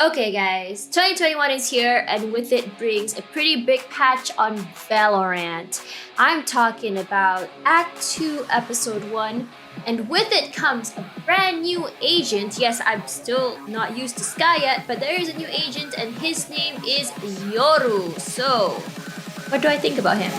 Okay guys, 2021 is here and with it brings a pretty big patch on Valorant. I'm talking about Act 2 Episode 1 and with it comes a brand new agent. Yes, I'm still not used to Sky yet, but there is a new agent and his name is Yoru. So, what do I think about him?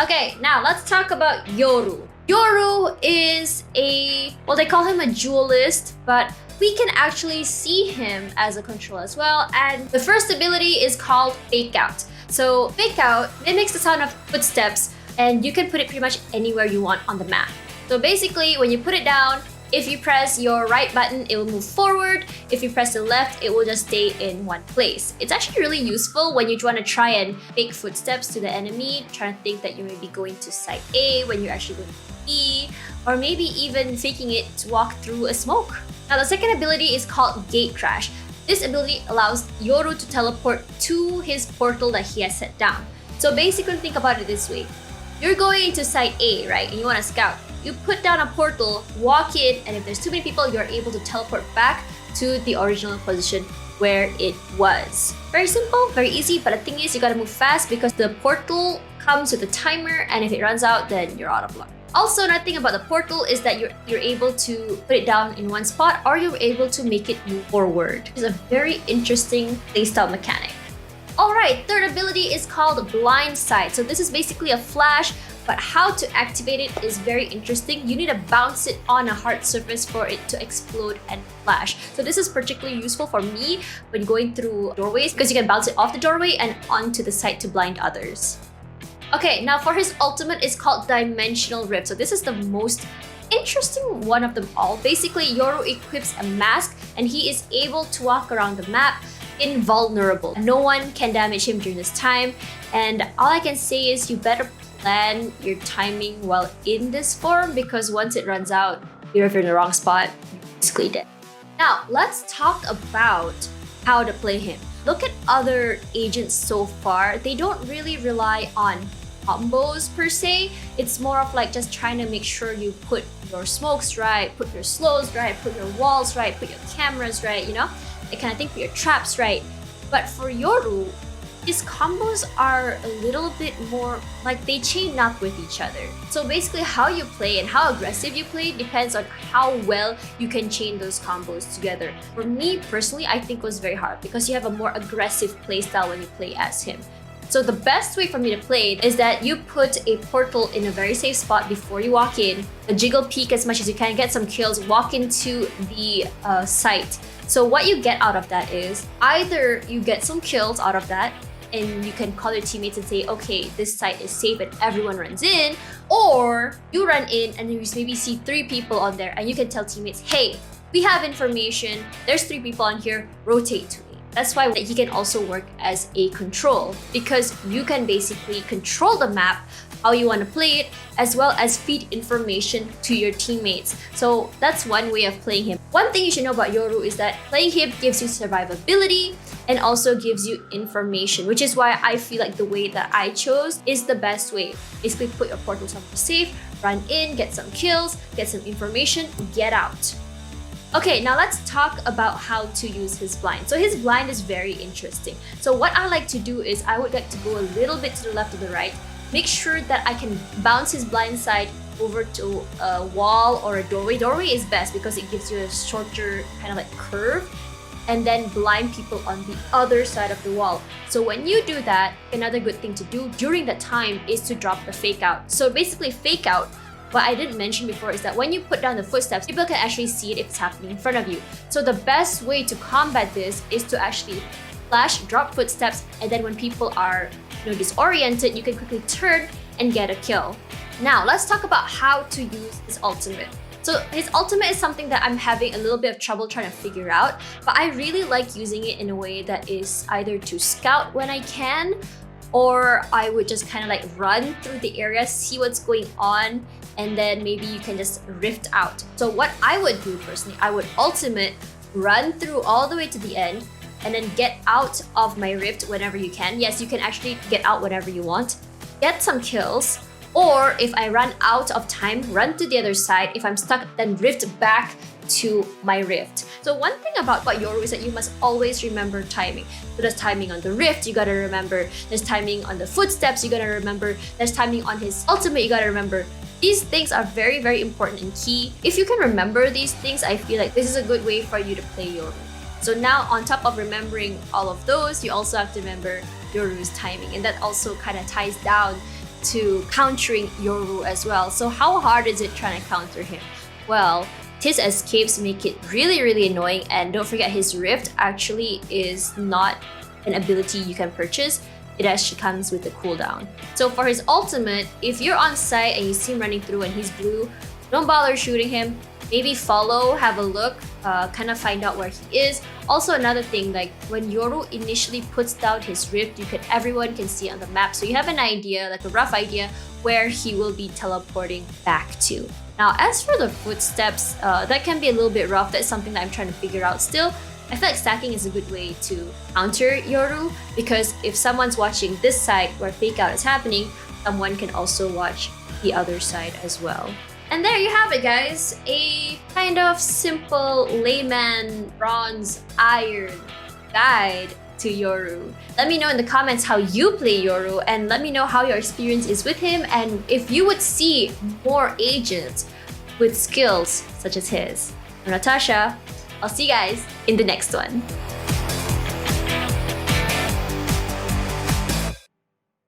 Okay, now let's talk about Yoru. Yoru is they call him a duelist, but we can actually see him as a control as well. And the first ability is called Fake Out. So Fake Out mimics the sound of footsteps and you can put it pretty much anywhere you want on the map. So basically, when you put it down, if you press your right button, it will move forward. If you press the left, it will just stay in one place. It's actually really useful when you want to try and fake footsteps to the enemy, trying to think that you may be going to site A when you're actually going to B, or maybe even faking it to walk through a smoke. Now, the second ability is called Gate Crash. This ability allows Yoru to teleport to his portal that he has set down. So basically, think about it this way. You're going into site A, right? And you want to scout. You put down a portal, walk in, and if there's too many people, you're able to teleport back to the original position where it was. Very simple, very easy, but the thing is you gotta move fast because the portal comes with a timer, and if it runs out, then you're out of luck. Also, another thing about the portal is that you're able to put it down in one spot or you're able to make it move forward. It's a very interesting playstyle mechanic. Alright, third ability is called Blind Sight. So this is basically a flash, but how to activate it is very interesting. You need to bounce it on a hard surface for it to explode and flash. So this is particularly useful for me when going through doorways because you can bounce it off the doorway and onto the site to blind others. Okay, now for his ultimate is called Dimensional Rift. So this is the most interesting one of them all. Basically, Yoru equips a mask and he is able to walk around the map invulnerable. No one can damage him during this time, and all I can say is you better plan your timing while in this form because once it runs out, if you're in the wrong spot, you're basically dead. Now, let's talk about how to play him. Look at other agents so far. They don't really rely on combos per se. It's more of like just trying to make sure you put your smokes right, put your slows right, put your walls right, put your cameras right, you know? I kind of think put your traps right. But for Yoru, his combos are a little bit more like they chain up with each other. So basically how you play and how aggressive you play depends on how well you can chain those combos together. For me personally, I think it was very hard because you have a more aggressive playstyle when you play as him. So the best way for me to play is that you put a portal in a very safe spot before you walk in, jiggle peek as much as you can, get some kills, walk into the site. So what you get out of that is either you get some kills out of that and you can call your teammates and say, okay, this site is safe and everyone runs in, or you run in and you maybe see 3 people on there and you can tell teammates, hey, we have information, there's 3 people on here, rotate to me. That's why he can also work as a control because you can basically control the map how you want to play it, as well as feed information to your teammates. So that's one way of playing him. One thing you should know about Yoru is that playing him gives you survivability and also gives you information, which is why I feel like the way that I chose is the best way. Basically, put your portal somewhere safe, run in, get some kills, get some information, get out. Okay, now let's talk about how to use his blind. So his blind is very interesting. So what I like to do is I would like to go a little bit to the left or the right, make sure that I can bounce his blind side over to a wall or a doorway. Doorway is best because it gives you a shorter kind of like curve, and then blind people on the other side of the wall. So when you do that, another good thing to do during that time is to drop the fake out. So basically fake out, what I didn't mention before is that when you put down the footsteps, people can actually see it if it's happening in front of you. So the best way to combat this is to actually flash, drop footsteps, and then when people are disoriented, you can quickly turn and get a kill. Now, let's talk about how to use his ultimate. So his ultimate is something that I'm having a little bit of trouble trying to figure out, but I really like using it in a way that is either to scout when I can, or I would just kind of like run through the area, see what's going on, and then maybe you can just rift out. So what I would do personally, I would ultimate run through all the way to the end, and then get out of my rift whenever you can. Yes, you can actually get out whenever you want. Get some kills, or if I run out of time, run to the other side. If I'm stuck, then rift back to my rift. So one thing about Yoru is that you must always remember timing. So there's timing on the rift, you gotta remember. There's timing on the footsteps, you gotta remember. There's timing on his ultimate, you gotta remember. These things are very, very important and key. If you can remember these things, I feel like this is a good way for you to play Yoru. So now, on top of remembering all of those, you also have to remember Yoru's timing, and that also kind of ties down to countering Yoru as well. So how hard is it trying to counter him? Well, his escapes make it really, really annoying, and don't forget his rift actually is not an ability you can purchase. It actually comes with a cooldown. So for his ultimate, if you're on site and you see him running through and he's blue, don't bother shooting him. Maybe follow, have a look, kind of find out where he is. Also, another thing, like when Yoru initially puts down his rift, everyone can see it on the map, so you have an idea, like a rough idea, where he will be teleporting back to. Now, as for the footsteps, that can be a little bit rough. That's something that I'm trying to figure out still. I feel like stacking is a good way to counter Yoru, because if someone's watching this side where fake out is happening, someone can also watch the other side as well. And there you have it, guys. A kind of simple layman bronze iron guide to Yoru. Let me know in the comments how you play Yoru, and let me know how your experience is with him, and if you would see more agents with skills such as his. I'm Natasha. I'll see you guys in the next one.